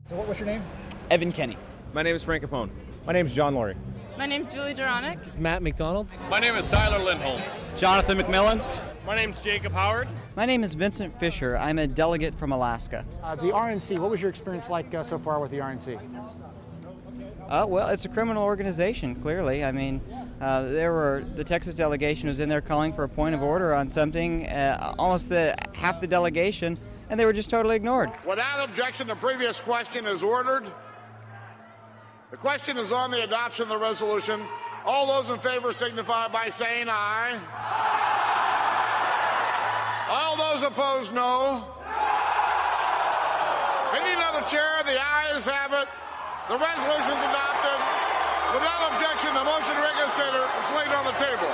So what's your name? Evan Kenny. My name is Frank Capone. My name is John Laurie. My name's Julie Duronic. Matt McDonald. My name is Tyler Lindholm. Jonathan McMillan. My name's Jacob Howard. My name is Vincent Fisher. I'm a delegate from Alaska. The RNC, what was your experience like so far with the RNC? Well, it's a criminal organization, clearly. I mean, the Texas delegation was in there calling for a point of order on something, almost half the delegation, and they were just totally ignored. Without objection, the previous question is ordered. The question is on the adoption of the resolution. All those in favor signify by saying aye. All those opposed, no. Any other chair, the ayes have it. The resolution is adopted. Without objection, the motion to reconsider is laid on the table.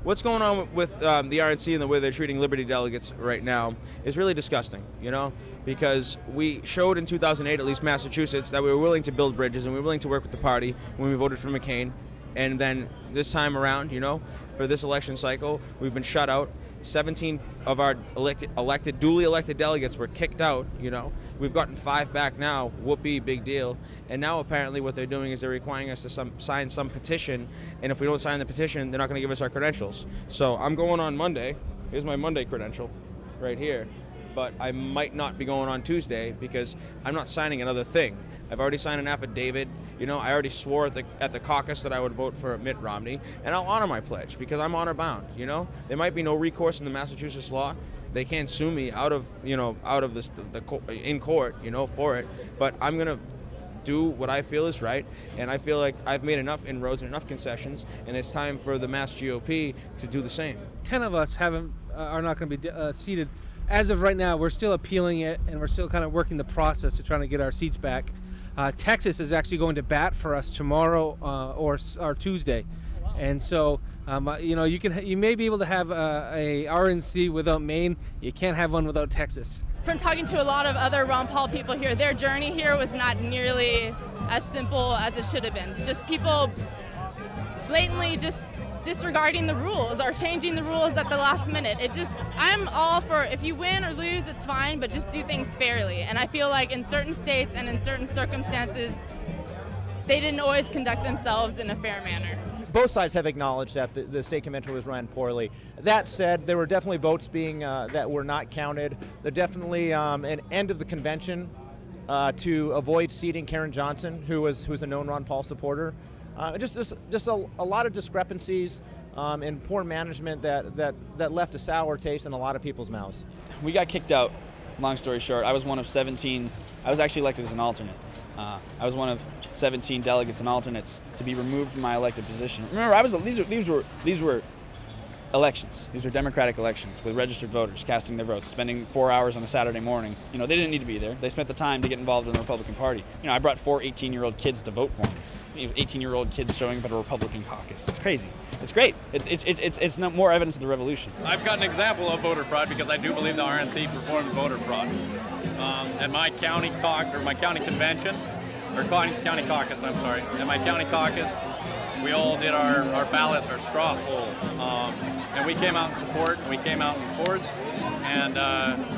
What's going on with the RNC and the way they're treating Liberty delegates right now is really disgusting, you know, because we showed in 2008, at least Massachusetts, that we were willing to build bridges and we were willing to work with the party when we voted for McCain. And then this time around, you know, for this election cycle, we've been shut out. 17 of our duly elected delegates were kicked out, you know. We've gotten 5 back now, whoopee, big deal. And now apparently what they're doing is they're requiring us to sign some petition, and if we don't sign the petition, they're not gonna give us our credentials. So I'm going on Monday. Here's my Monday credential right here. But I might not be going on Tuesday because I'm not signing another thing. I've already signed an affidavit. You know, I already swore at the caucus that I would vote for Mitt Romney, and I'll honor my pledge because I'm honor bound. You know, there might be no recourse in the Massachusetts law. They can't sue me out of this in court, you know, for it. But I'm gonna do what I feel is right, and I feel like I've made enough inroads and enough concessions, and it's time for the Mass GOP to do the same. 10 of us are not going to be seated. As of right now, we're still appealing it, and we're still kind of working the process of trying to get our seats back. Texas is actually going to bat for us tomorrow or Tuesday, and so you know, you may be able to have a RNC without Maine. You can't have one without Texas. From talking to a lot of other Ron Paul people here, their journey here was not nearly as simple as it should have been. Just people blatantly just disregarding the rules or changing the rules at the last minute. I'm all for, if you win or lose, it's fine, but just do things fairly. And I feel like in certain states and in certain circumstances, they didn't always conduct themselves in a fair manner. Both sides have acknowledged that the state convention was run poorly. That said, there were definitely votes being that were not counted. There definitely an end of the convention to avoid seating Karen Johnson, who was a known Ron Paul supporter. Just a lot of discrepancies and poor management that left a sour taste in a lot of people's mouths. We got kicked out. Long story short, I was one of 17. I was actually elected as an alternate. I was one of 17 delegates and alternates to be removed from my elected position. Remember, these were elections. These were democratic elections with registered voters casting their votes, spending 4 hours on a Saturday morning. You know, they didn't need to be there. They spent the time to get involved in the Republican Party. You know, I brought 4 18-year-old kids to vote for me. 18-year-old kids showing up at a Republican caucus. It's crazy. It's great. It's not more evidence of the revolution. I've got an example of voter fraud because I do believe the RNC performed voter fraud. At my county convention, or county caucus, I'm sorry. At my county caucus, we all did our ballots, our straw poll, and we came out in support, and we came out in force, and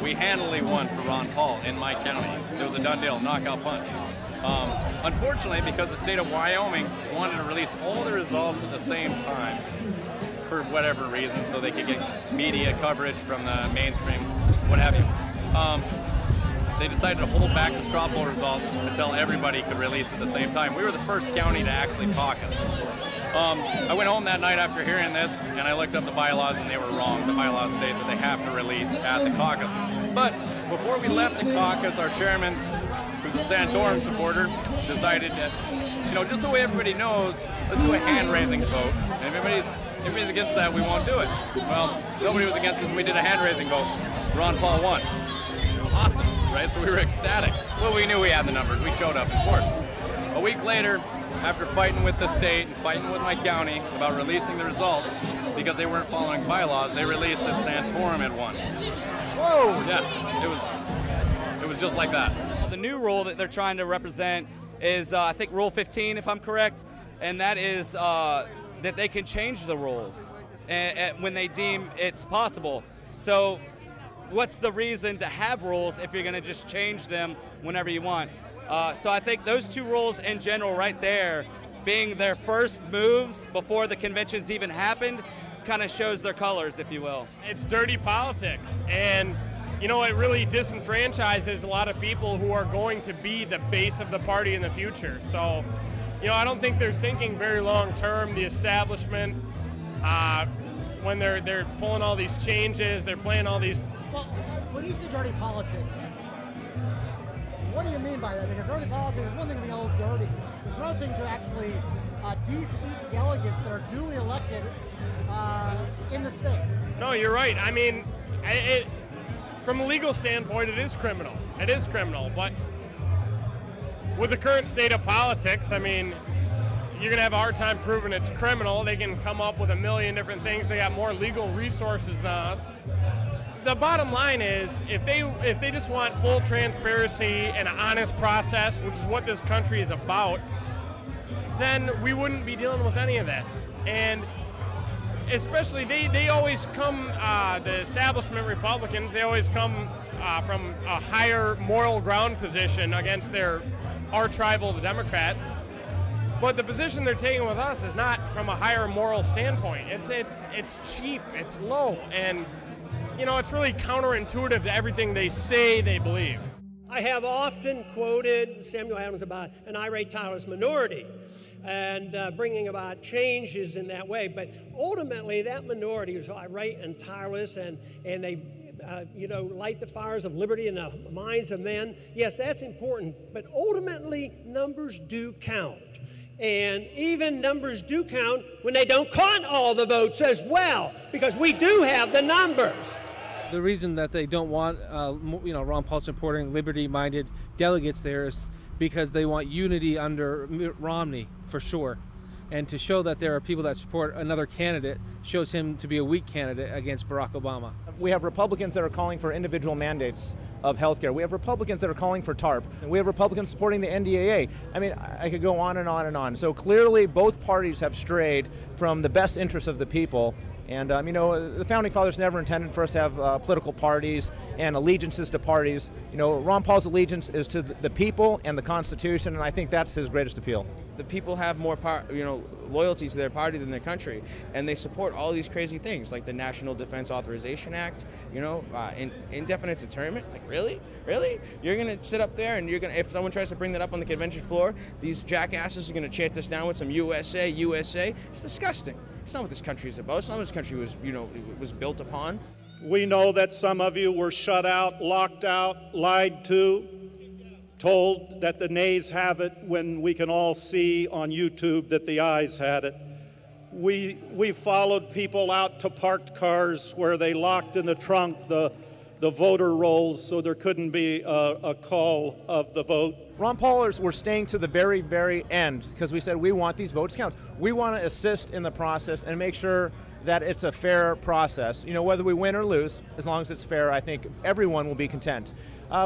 we handily won for Ron Paul in my county. It was a done deal, knockout punch. Unfortunately, because the state of Wyoming wanted to release all the results at the same time for whatever reason, so they could get media coverage from the mainstream, what have you. They decided to hold back the straw poll results until everybody could release at the same time. We were the first county to actually caucus. I went home that night after hearing this, and I looked up the bylaws, and they were wrong. The bylaws state that they have to release at the caucus. But before we left the caucus, our chairman, who's a Santorum supporter, decided that, you know, just so everybody knows, let's do a hand-raising vote. And if everybody's against that, we won't do it. Well, nobody was against it, so we did a hand-raising vote. Ron Paul won. Awesome, right? So we were ecstatic. Well, we knew we had the numbers. We showed up, of course. A week later, after fighting with the state and fighting with my county about releasing the results, because they weren't following bylaws, they released that Santorum had won. Whoa! Yeah, it was just like that. The new rule that they're trying to represent is, I think, Rule 15, if I'm correct, and that is that they can change the rules when they deem it's possible. So what's the reason to have rules if you're going to just change them whenever you want? So I think those two rules in general right there, being their first moves before the conventions even happened, kind of shows their colors, if you will. It's dirty politics, and you know, it really disenfranchises a lot of people who are going to be the base of the party in the future. So, you know, I don't think they're thinking very long term. The establishment, when they're pulling all these changes, they're playing all these. Well, when you say dirty politics, what do you mean by that? Because dirty politics is one thing to be a little dirty. There's another thing to actually de-seat delegates that are duly elected in the state. No, you're right. I mean, from a legal standpoint, it is criminal. It is criminal, but with the current state of politics, I mean, you're going to have a hard time proving it's criminal. They can come up with a million different things. They got more legal resources than us. The bottom line is, if they just want full transparency and an honest process, which is what this country is about, then we wouldn't be dealing with any of this. And especially, they always come, the establishment Republicans, they always come from a higher moral ground position against their arch-rival, the Democrats. But the position they're taking with us is not from a higher moral standpoint. It's cheap, it's low, and you know, it's really counterintuitive to everything they say they believe. I have often quoted Samuel Adams about an irate tireless minority and bringing about changes in that way. But ultimately, that minority is irate and tireless, and they you know, light the fires of liberty in the minds of men. Yes, that's important, but ultimately, numbers do count. And even numbers do count when they don't count all the votes as well, because we do have the numbers. The reason that they don't want, you know, Ron Paul supporting liberty-minded delegates there is because they want unity under Romney, for sure. And to show that there are people that support another candidate shows him to be a weak candidate against Barack Obama. We have Republicans that are calling for individual mandates of health care. We have Republicans that are calling for TARP. And we have Republicans supporting the NDAA. I mean, I could go on and on and on. So clearly both parties have strayed from the best interests of the people. And, you know, the Founding Fathers never intended for us to have political parties and allegiances to parties. You know, Ron Paul's allegiance is to the people and the Constitution, and I think that's his greatest appeal. The people have more loyalty to their party than their country, and they support all these crazy things like the National Defense Authorization Act, you know, indefinite deterrent. Like, really? You're going to sit up there and if someone tries to bring that up on the convention floor, these jackasses are going to chant us down with some USA, USA. It's disgusting. It's not what this country is about. It's not what this country was, you know, was built upon. We know that some of you were shut out, locked out, lied to, told that the nays have it when we can all see on YouTube that the ayes had it. We followed people out to parked cars where they locked in the trunk the voter rolls so there couldn't be a call of the vote. Ron Paulers were staying to the very, very end because we said we want these votes counted. We want to assist in the process and make sure that it's a fair process. You know, whether we win or lose, as long as it's fair, I think everyone will be content.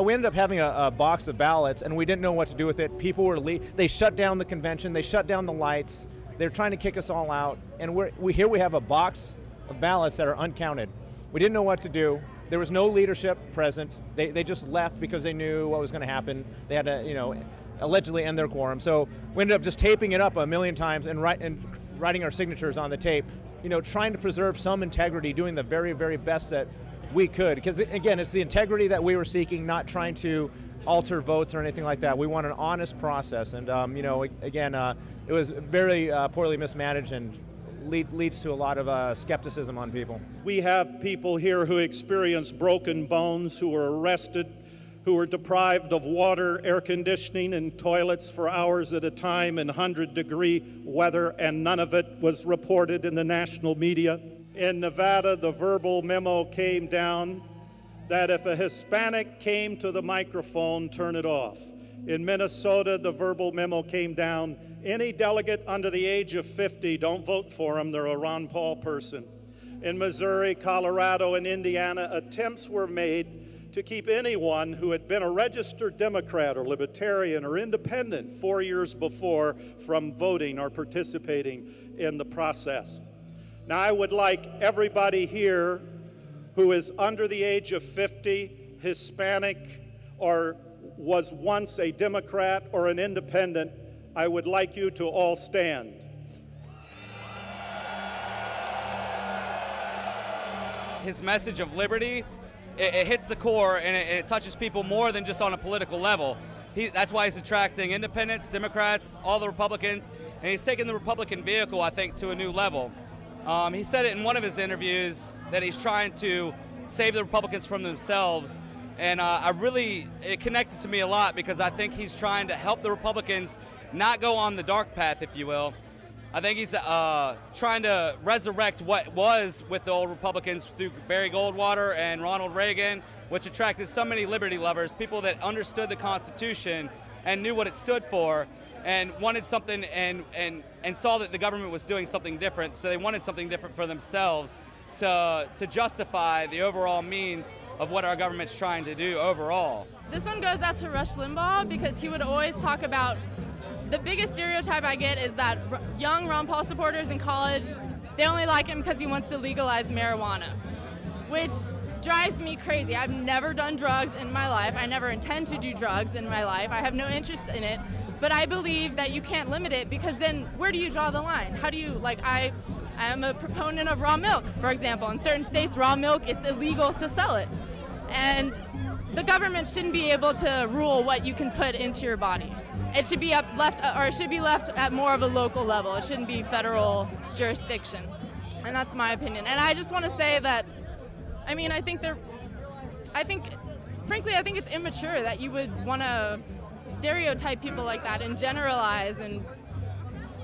We ended up having a box of ballots, and we didn't know what to do with it. People were they shut down the convention, they shut down the lights, they're trying to kick us all out, and here we have a box of ballots that are uncounted. We didn't know what to do. There was no leadership present. They just left because they knew what was going to happen. They had to, you know, allegedly end their quorum. So we ended up just taping it up a million times and writing our signatures on the tape, you know, trying to preserve some integrity, doing the very, very best that we could. Because, again, it's the integrity that we were seeking, not trying to alter votes or anything like that. We want an honest process. And, you know, again, it was very poorly mismanaged and leads to a lot of skepticism on people. We have people here who experience broken bones, who were arrested, who were deprived of water, air conditioning, and toilets for hours at a time in 100-degree weather, and none of it was reported in the national media. In Nevada, the verbal memo came down that if a Hispanic came to the microphone, turn it off. In Minnesota, the verbal memo came down, any delegate under the age of 50, don't vote for them, they're a Ron Paul person. In Missouri, Colorado, and Indiana, attempts were made to keep anyone who had been a registered Democrat or Libertarian or Independent 4 years before from voting or participating in the process. Now, I would like everybody here who is under the age of 50, Hispanic, or was once a Democrat or an independent, I would like you to all stand. His message of liberty, it hits the core, and it touches people more than just on a political level. That's why he's attracting independents, Democrats, all the Republicans, and he's taking the Republican vehicle, I think, to a new level. He said it in one of his interviews that he's trying to save the Republicans from themselves, and it connected to me a lot because I think he's trying to help the Republicans not go on the dark path, if you will. I think he's trying to resurrect what was with the old Republicans through Barry Goldwater and Ronald Reagan, which attracted so many liberty lovers, people that understood the Constitution and knew what it stood for and wanted something and saw that the government was doing something different, so they wanted something different for themselves to justify the overall means of what our government's trying to do overall. This one goes out to Rush Limbaugh because he would always talk about the biggest stereotype I get is that young Ron Paul supporters in college, they only like him because he wants to legalize marijuana, which drives me crazy. I've never done drugs in my life. I never intend to do drugs in my life. I have no interest in it, but I believe that you can't limit it because then where do you draw the line? How do you, like, I am a proponent of raw milk, for example. In certain states, raw milk, it's illegal to sell it. And the government shouldn't be able to rule what you can put into your body. It should be left at more of a local level. It shouldn't be federal jurisdiction. And that's my opinion. And I just want to say that, I mean, frankly, I think it's immature that you would want to stereotype people like that and generalize, and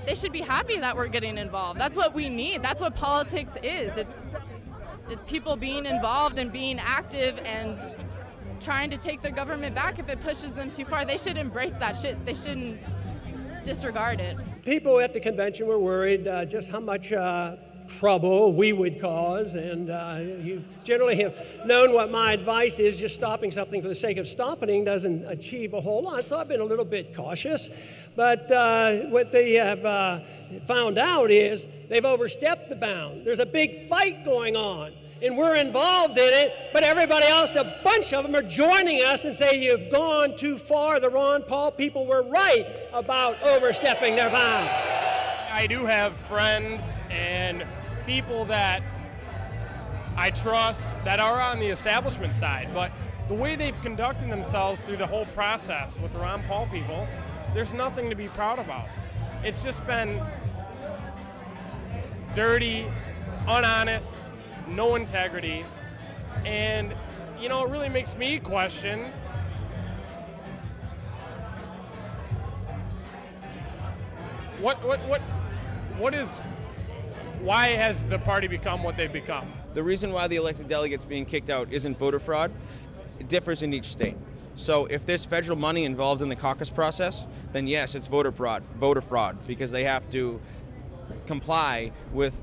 they should be happy that we're getting involved. That's what we need. That's what politics is. It's people being involved and being active and trying to take their government back if it pushes them too far. They should embrace that shit. They shouldn't disregard it. People at the convention were worried just how much trouble we would cause, and you generally have known what my advice is. Just stopping something for the sake of stopping doesn't achieve a whole lot, so I've been a little bit cautious. But what they have found out is they've overstepped the bound. There's a big fight going on, and we're involved in it, but everybody else, a bunch of them are joining us and say, you've gone too far. The Ron Paul people were right about overstepping their bound. I do have friends and people that I trust that are on the establishment side, but the way they've conducted themselves through the whole process with the Ron Paul people, there's nothing to be proud about. It's just been dirty, unhonest, no integrity, and you know, it really makes me question why has the party become what they've become? The reason why the elected delegates being kicked out isn't voter fraud. It differs in each state. So if there's federal money involved in the caucus process, then yes, it's voter fraud, because they have to comply with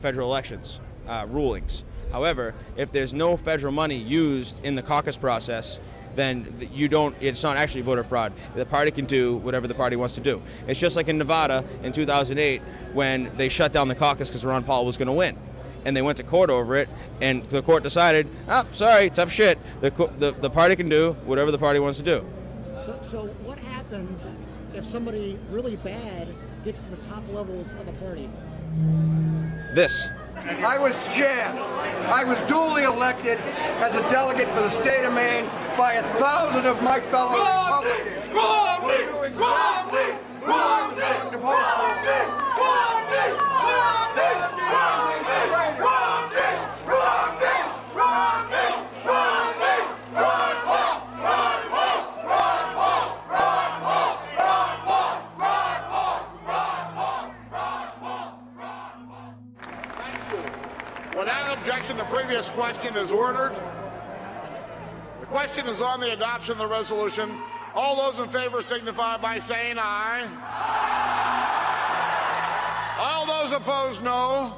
federal elections rulings. However, if there's no federal money used in the caucus process, then it's not actually voter fraud. The party can do whatever the party wants to do. It's just like in Nevada in 2008 when they shut down the caucus because Ron Paul was going to win. And they went to court over it, and the court decided, oh, sorry, tough shit. The party can do whatever the party wants to do. So what happens if somebody really bad gets to the top levels of a party? This. I was chair. I was duly elected as a delegate for the state of Maine by 1,000 of my fellow Republicans. Without objection, the previous question is ordered. The question is on the adoption of the resolution. All those in favor signify by saying aye. All those opposed, no.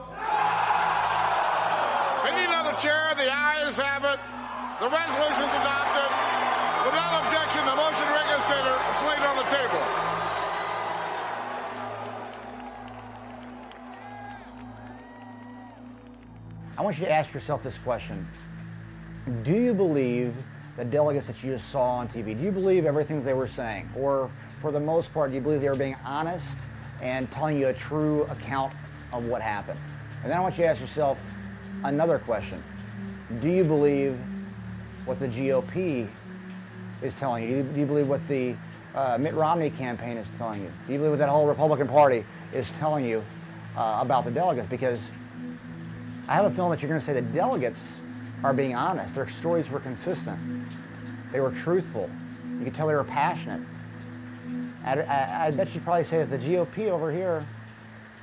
Any other chair, the ayes have it. The resolution is adopted. Without objection, the motion to reconsider is laid on the table. I want you to ask yourself this question. do you believe the delegates that you just saw on TV? Do you believe everything that they were saying? Or for the most part, do you believe they were being honest and telling you a true account of what happened? And then I want you to ask yourself another question. Do you believe what the GOP is telling you? Do you believe what the Mitt Romney campaign is telling you? Do you believe what that whole Republican Party is telling you about the delegates? Because I have a feeling that you're going to say the delegates are being honest. Their stories were consistent. They were truthful. You could tell they were passionate. I bet you'd probably say that the GOP over here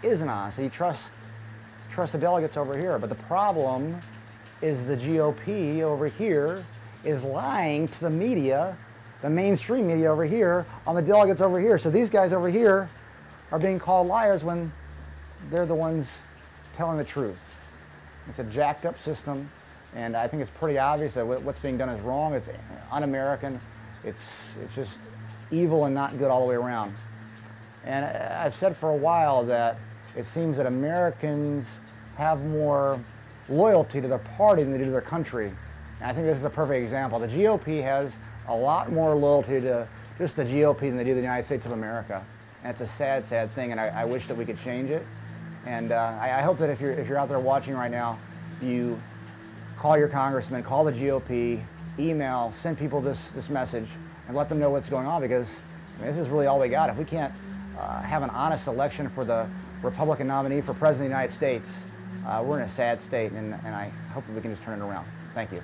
isn't honest. So you trust the delegates over here. But the problem is the GOP over here is lying to the media, the mainstream media over here, on the delegates over here. So these guys over here are being called liars when they're the ones telling the truth. It's a jacked up system, and I think it's pretty obvious that what's being done is wrong. It's un-American. It's just evil and not good all the way around. And I've said for a while that it seems that Americans have more loyalty to their party than they do to their country. And I think this is a perfect example. The GOP has a lot more loyalty to just the GOP than they do the United States of America. And it's a sad, sad thing, and I wish that we could change it. And I hope that if you're out there watching right now, you call your congressman, call the GOP, email, send people this message, and let them know what's going on, because I mean, this is really all we got. If we can't have an honest election for the Republican nominee for President of the United States, we're in a sad state, and I hope that we can just turn it around. Thank you.